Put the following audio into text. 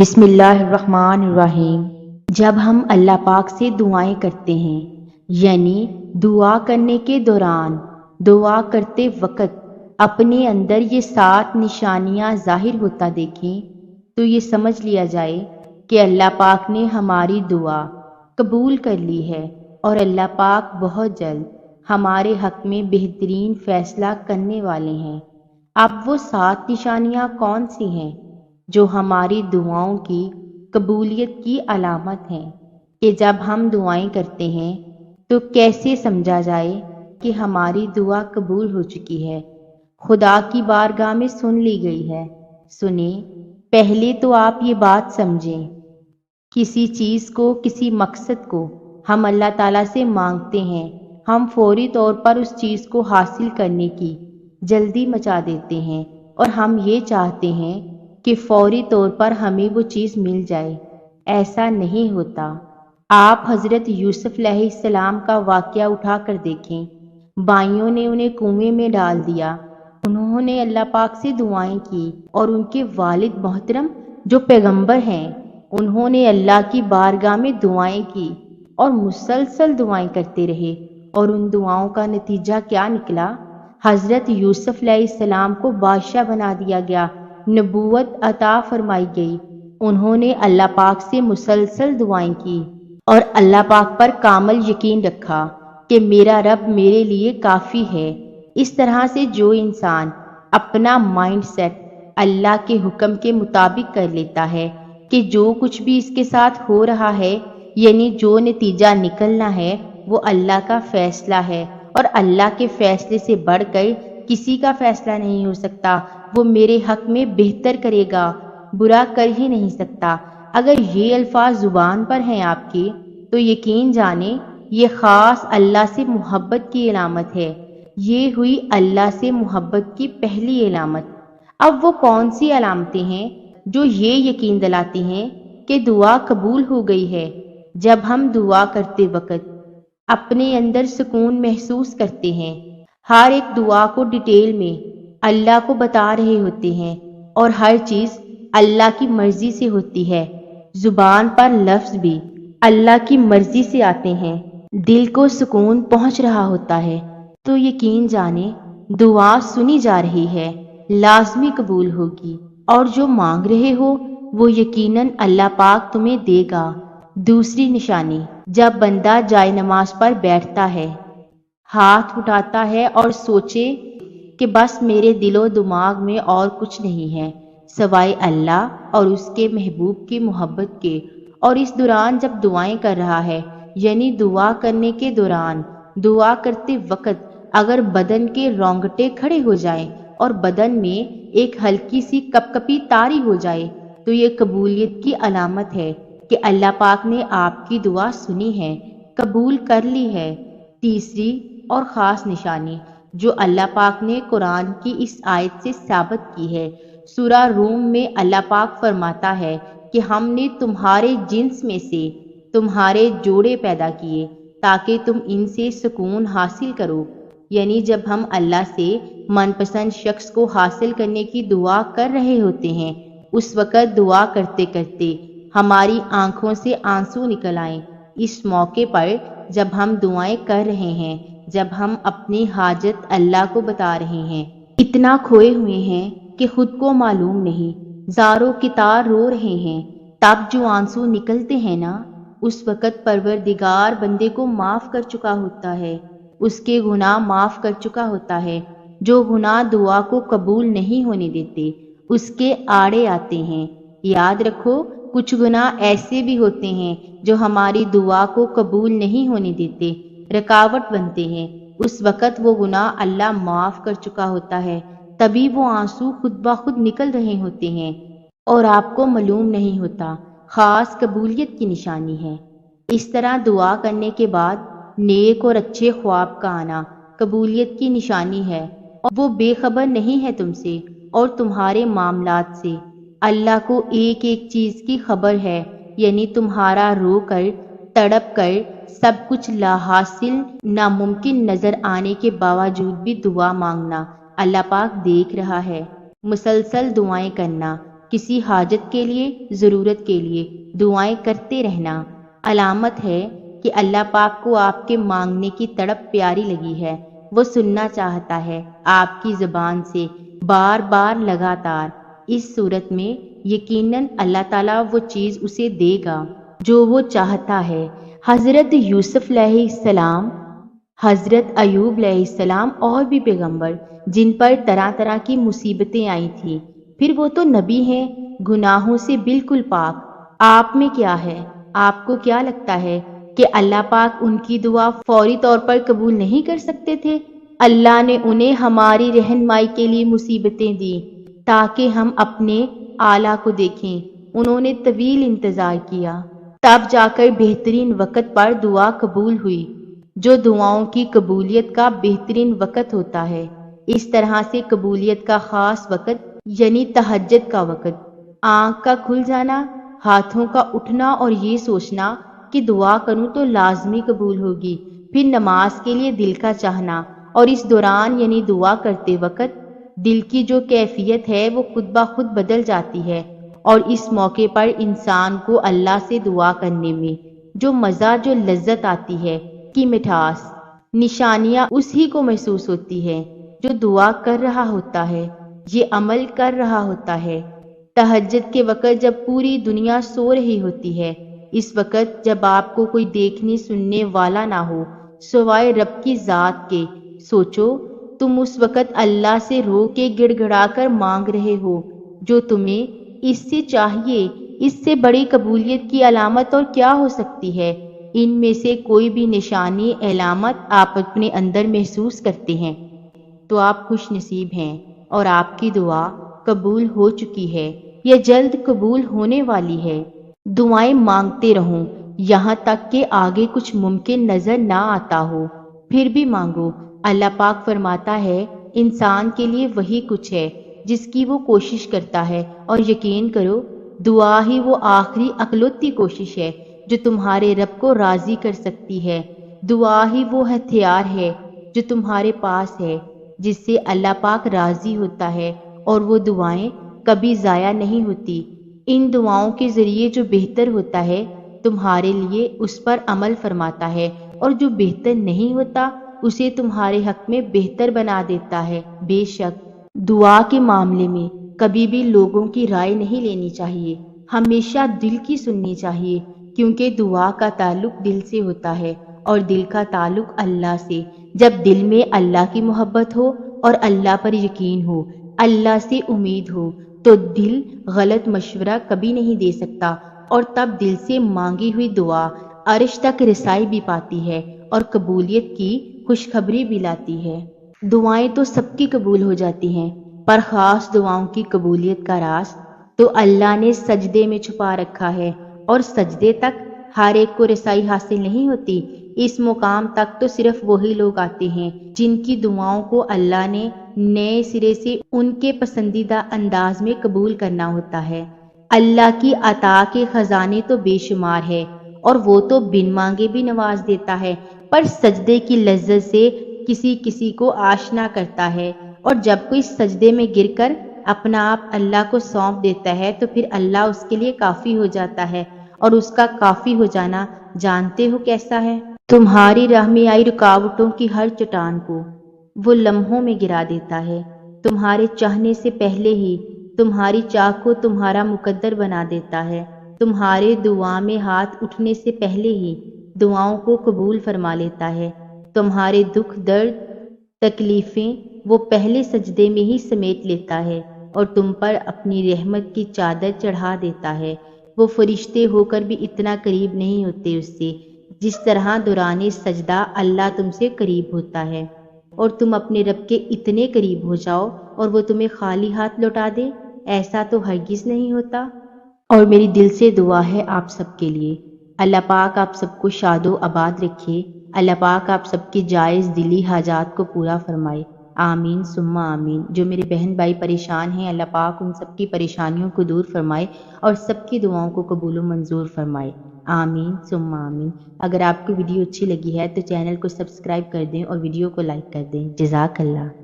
بسم اللہ الرحمن الرحیم۔ جب ہم اللہ پاک سے دعائیں کرتے ہیں، یعنی دعا کرنے کے دوران، دعا کرتے وقت اپنے اندر یہ 7 نشانیاں ظاہر ہوتا دیکھیں تو یہ سمجھ لیا جائے کہ اللہ پاک نے ہماری دعا قبول کر لی ہے اور اللہ پاک بہت جلد ہمارے حق میں بہترین فیصلہ کرنے والے ہیں۔ اب وہ 7 نشانیاں کون سی ہیں جو ہماری دعاؤں کی قبولیت کی علامت ہیں کہ جب ہم دعائیں کرتے ہیں تو کیسے سمجھا جائے کہ ہماری دعا قبول ہو چکی ہے، خدا کی بارگاہ میں سن لی گئی ہے؟ سنیں، پہلے تو آپ یہ بات سمجھیں، کسی چیز کو، کسی مقصد کو ہم اللہ تعالیٰ سے مانگتے ہیں، ہم فوری طور پر اس چیز کو حاصل کرنے کی جلدی مچا دیتے ہیں اور ہم یہ چاہتے ہیں کہ فوری طور پر ہمیں وہ چیز مل جائے۔ ایسا نہیں ہوتا۔ آپ حضرت یوسف علیہ السلام کا واقعہ اٹھا کر دیکھیں۔ بھائیوں نے انہیں کنویں میں ڈال دیا، انہوں نے اللہ پاک سے دعائیں کی اور ان کے والد محترم جو پیغمبر ہیں انہوں نے اللہ کی بارگاہ میں دعائیں کی اور مسلسل دعائیں کرتے رہے، اور ان دعاؤں کا نتیجہ کیا نکلا؟ حضرت یوسف علیہ السلام کو بادشاہ بنا دیا گیا، نبوت عطا فرمائی گئی۔ انہوں نے اللہ پاک سے مسلسل دعائیں کی اور اللہ پاک پر کامل یقین رکھا کہ میرا رب میرے لیے کافی ہے۔ اس طرح سے جو انسان اپنا مائنڈ سیٹ اللہ کے حکم کے مطابق کر لیتا ہے کہ جو کچھ بھی اس کے ساتھ ہو رہا ہے، یعنی جو نتیجہ نکلنا ہے وہ اللہ کا فیصلہ ہے اور اللہ کے فیصلے سے بڑھ کر کسی کا فیصلہ نہیں ہو سکتا، وہ میرے حق میں بہتر کرے گا، برا کر ہی نہیں سکتا۔ اگر یہ الفاظ زبان پر ہیں آپ کے تو یقین جانیں یہ خاص اللہ سے محبت کی علامت ہے۔ یہ ہوئی اللہ سے محبت کی پہلی علامت۔ اب وہ کون سی علامتیں ہیں جو یہ یقین دلاتی ہیں کہ دعا قبول ہو گئی ہے؟ جب ہم دعا کرتے وقت اپنے اندر سکون محسوس کرتے ہیں، ہر ایک دعا کو ڈیٹیل میں اللہ کو بتا رہے ہوتے ہیں اور ہر چیز اللہ کی مرضی سے ہوتی ہے، زبان پر لفظ بھی اللہ کی مرضی سے آتے ہیں، دل کو سکون پہنچ رہا ہوتا ہے، تو یقین جانیں دعا سنی جا رہی ہے، لازمی قبول ہوگی، اور جو مانگ رہے ہو وہ یقیناً اللہ پاک تمہیں دے گا۔ دوسری نشانی، جب بندہ جائے نماز پر بیٹھتا ہے، ہاتھ اٹھاتا ہے اور سوچے کہ بس میرے دل و دماغ میں اور کچھ نہیں ہے سوائے اللہ اور اس کے محبوب کی محبت کے، اور اس دوران جب دعائیں کر رہا ہے، یعنی دعا کرنے کے دوران، دعا کرتے وقت اگر بدن کے رونگٹے کھڑے ہو جائیں اور بدن میں ایک ہلکی سی کپ کپی طاری ہو جائے تو یہ قبولیت کی علامت ہے کہ اللہ پاک نے آپ کی دعا سنی ہے، قبول کر لی ہے۔ تیسری اور خاص نشانی جو اللہ پاک نے قرآن کی اس آیت سے ثابت کی ہے، سورہ روم میں اللہ پاک فرماتا ہے کہ ہم نے تمہارے جنس میں سے تمہارے جوڑے پیدا کیے تاکہ تم ان سے سکون حاصل کرو، یعنی جب ہم اللہ سے من پسند شخص کو حاصل کرنے کی دعا کر رہے ہوتے ہیں، اس وقت دعا کرتے کرتے ہماری آنکھوں سے آنسو نکل آئیں۔ اس موقع پر جب ہم دعائیں کر رہے ہیں، جب ہم اپنی حاجت اللہ کو بتا رہے ہیں، اتنا کھوئے ہوئے ہیں کہ خود کو معلوم نہیں، زاروں کی طرح رو رہے ہیں، تب جو آنسو نکلتے ہیں نا، اس وقت پروردگار بندے کو معاف کر چکا ہوتا ہے، اس کے گناہ معاف کر چکا ہوتا ہے۔ جو گناہ دعا کو قبول نہیں ہونے دیتے اس کے آڑے آتے ہیں۔ یاد رکھو، کچھ گناہ ایسے بھی ہوتے ہیں جو ہماری دعا کو قبول نہیں ہونے دیتے، رکاوٹ بنتے ہیں، اس وقت وہ گناہ اللہ معاف کر چکا ہوتا ہے، تبھی وہ آنسو خود بخود نکل رہے ہوتے ہیں اور آپ کو معلوم نہیں ہوتا۔ خاص قبولیت کی نشانی ہے۔ اس طرح دعا کرنے کے بعد نیک اور اچھے خواب کا آنا قبولیت کی نشانی ہے، اور وہ بے خبر نہیں ہے تم سے اور تمہارے معاملات سے۔ اللہ کو ایک ایک چیز کی خبر ہے، یعنی تمہارا رو کر تڑپ کر سب کچھ لا حاصل ناممکن نظر آنے کے باوجود بھی دعا مانگنا اللہ پاک دیکھ رہا ہے۔ مسلسل دعائیں کرنا کسی حاجت کے لیے، ضرورت کے لیے دعائیں کرتے رہنا علامت ہے کہ اللہ پاک کو آپ کے مانگنے کی تڑپ پیاری لگی ہے، وہ سننا چاہتا ہے آپ کی زبان سے بار بار لگاتار۔ اس صورت میں یقیناً اللہ تعالیٰ وہ چیز اسے دے گا جو وہ چاہتا ہے۔ حضرت یوسف علیہ السلام، حضرت ایوب علیہ السلام اور بھی پیغمبر جن پر طرح طرح کی مصیبتیں آئی تھیں، پھر وہ تو نبی ہیں، گناہوں سے بالکل پاک۔ آپ میں کیا ہے؟ آپ کو کیا لگتا ہے کہ اللہ پاک ان کی دعا فوری طور پر قبول نہیں کر سکتے تھے؟ اللہ نے انہیں ہماری رہنمائی کے لیے مصیبتیں دیں تاکہ ہم اپنے اعلیٰ کو دیکھیں۔ انہوں نے طویل انتظار کیا، تب جا کر بہترین وقت پر دعا قبول ہوئی، جو دعاؤں کی قبولیت کا بہترین وقت ہوتا ہے۔ اس طرح سے قبولیت کا خاص وقت یعنی تہجد کا وقت، آنکھ کا کھل جانا، ہاتھوں کا اٹھنا اور یہ سوچنا کہ دعا کروں تو لازمی قبول ہوگی، پھر نماز کے لیے دل کا چاہنا، اور اس دوران یعنی دعا کرتے وقت دل کی جو کیفیت ہے وہ خود بخود بدل جاتی ہے، اور اس موقع پر انسان کو اللہ سے دعا کرنے میں جو مزہ، جو لذت آتی ہے کی مٹھاس، نشانیاں اس ہی کو محسوس ہوتی ہے جو دعا کر رہا ہوتا ہے، یہ عمل کر رہا ہوتا ہے۔ تہجد کے وقت جب پوری دنیا سو رہی ہوتی ہے، اس وقت جب آپ کو کوئی دیکھنے سننے والا نہ ہو سوائے رب کی ذات کے، سوچو تم اس وقت اللہ سے رو کے گڑ گڑا کر مانگ رہے ہو جو تمہیں اس سے چاہیے۔ اس سے بڑی قبولیت کی علامت اور کیا ہو سکتی ہے؟ ان میں سے کوئی بھی نشانی، علامت آپ اپنے اندر محسوس کرتے ہیں تو آپ خوش نصیب ہیں اور آپ کی دعا قبول ہو چکی ہے یا جلد قبول ہونے والی ہے۔ دعائیں مانگتے رہو یہاں تک کہ آگے کچھ ممکن نظر نہ آتا ہو، پھر بھی مانگو۔ اللہ پاک فرماتا ہے انسان کے لیے وہی کچھ ہے جس کی وہ کوشش کرتا ہے، اور یقین کرو دعا ہی وہ آخری اکلوتی کوشش ہے جو تمہارے رب کو راضی کر سکتی ہے۔ دعا ہی وہ ہتھیار ہے جو تمہارے پاس ہے جس سے اللہ پاک راضی ہوتا ہے، اور وہ دعائیں کبھی ضائع نہیں ہوتی۔ ان دعاؤں کے ذریعے جو بہتر ہوتا ہے تمہارے لیے اس پر عمل فرماتا ہے، اور جو بہتر نہیں ہوتا اسے تمہارے حق میں بہتر بنا دیتا ہے۔ بے شک دعا کے معاملے میں کبھی بھی لوگوں کی رائے نہیں لینی چاہیے، ہمیشہ دل کی سننی چاہیے، کیونکہ دعا کا تعلق دل سے ہوتا ہے اور دل کا تعلق اللہ سے۔ جب دل میں اللہ کی محبت ہو اور اللہ پر یقین ہو، اللہ سے امید ہو، تو دل غلط مشورہ کبھی نہیں دے سکتا، اور تب دل سے مانگی ہوئی دعا عرش تک رسائی بھی پاتی ہے اور قبولیت کی خوشخبری بھی لاتی ہے۔ دعائیں تو سب کی قبول ہو جاتی ہیں، پر خاص دعاؤں کی قبولیت کا راز تو اللہ نے سجدے میں چھپا رکھا ہے، اور سجدے تک ہر ایک کو رسائی حاصل نہیں ہوتی۔ اس مقام تک تو صرف وہی لوگ آتے ہیں جن کی دعاؤں کو اللہ نے نئے سرے سے ان کے پسندیدہ انداز میں قبول کرنا ہوتا ہے۔ اللہ کی عطا کے خزانے تو بے شمار ہے، اور وہ تو بن مانگے بھی نواز دیتا ہے، پر سجدے کی لذت سے کسی کسی کو آشنا کرتا ہے، اور جب کوئی سجدے میں گر کر اپنا آپ اللہ کو سونپ دیتا ہے تو پھر اللہ اس کے لیے کافی ہو جاتا ہے، اور اس کا کافی ہو جانا جانتے ہو کیسا ہے؟ تمہاری راہ میں آئی رکاوٹوں کی ہر چٹان کو وہ لمحوں میں گرا دیتا ہے، تمہارے چاہنے سے پہلے ہی تمہاری چاہ کو تمہارا مقدر بنا دیتا ہے، تمہارے دعا میں ہاتھ اٹھنے سے پہلے ہی دعاؤں کو قبول فرما لیتا ہے، تمہارے دکھ، درد، تکلیفیں وہ پہلے سجدے میں ہی سمیٹ لیتا ہے، اور تم پر اپنی رحمت کی چادر چڑھا دیتا ہے۔ وہ فرشتے ہو کر بھی اتنا قریب نہیں ہوتے اس سے جس طرح دوران سجدہ اللہ تم سے قریب ہوتا ہے، اور تم اپنے رب کے اتنے قریب ہو جاؤ اور وہ تمہیں خالی ہاتھ لوٹا دے، ایسا تو ہرگز نہیں ہوتا۔ اور میری دل سے دعا ہے آپ سب کے لیے، اللہ پاک آپ سب کو شاد و آباد رکھے، اللہ پاک آپ سب کی جائز دلی حاجات کو پورا فرمائے، آمین ثم آمین۔ جو میرے بہن بھائی پریشان ہیں اللہ پاک ان سب کی پریشانیوں کو دور فرمائے اور سب کی دعاؤں کو قبول و منظور فرمائے، آمین ثم آمین۔ اگر آپ کو ویڈیو اچھی لگی ہے تو چینل کو سبسکرائب کر دیں اور ویڈیو کو لائک کر دیں۔ جزاک اللہ۔